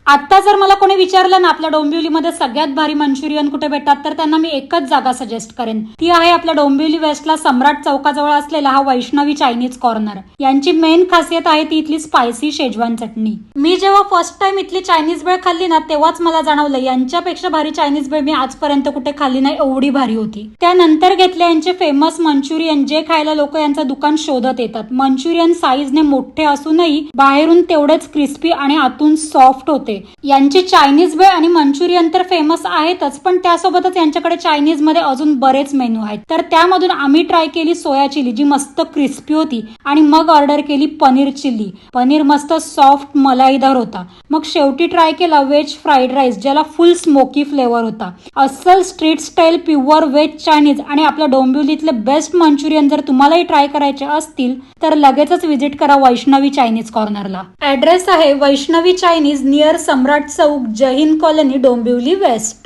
आता जर मला कोणी विचारलं ना आपल्या डोंबिवलीमध्ये सगळ्यात भारी मंचुरियन कुठे भेटतात, तर त्यांना मी एकच जागा सजेस्ट करेन. ती आहे आपल्या डोंबिवली वेस्टला सम्राट चौकाजवळ असलेला हा वैष्णवी चायनीज कॉर्नर. यांची मेन खासियत आहे ती इथली स्पायसी शेजवान चटणी. मी जेव्हा फर्स्ट टाइम इथली चायनीज भेळ खाल्ली ना, तेव्हाच मला जाणवलं यांच्यापेक्षा भारी चायनीज भेळ मी आजपर्यंत कुठे खाल्ली नाही, एवढी भारी होती. त्यानंतर घेतले यांचे फेमस मंचुरियन, जे खायला लोक यांचं दुकान शोधत येतात. मंचुरियन साईजने मोठे असूनही बाहेरून तेवढेच क्रिस्पी आणि आतून सॉफ्ट होते. यांची चायनीज भेळ आणि मंचुरियन तर फेमस आहेतच, पण त्यासोबतच यांच्याकडे चायनीज मध्ये अजून बरेच मेनू आहेत. तर त्यामधून आम्ही ट्राय केली सोया चिली, जी मस्त क्रिस्पी होती. आणि मग ऑर्डर केली पनीर चिल्ली. पनीर मस्त सॉफ्ट मलाईदार होता. मग शेवटी ट्राय केला व्हेज फ्राईड राईस, ज्याला फुल स्मोकी फ्लेवर होता. अस्सल street style pure veg Chinese आणि आपल्या डोंबिवलीतले बेस्ट मंचुरियन जर तुम्हालाही ट्राय करायचे असतील तर लगेचच व्हिजिट करा वैष्णवी चायनीज कॉर्नरला. ऍड्रेस आहे वैष्णवी चायनीज नियर सम्राट चौक, जय हिंद कॉलनी, डोंबिवली वेस्ट.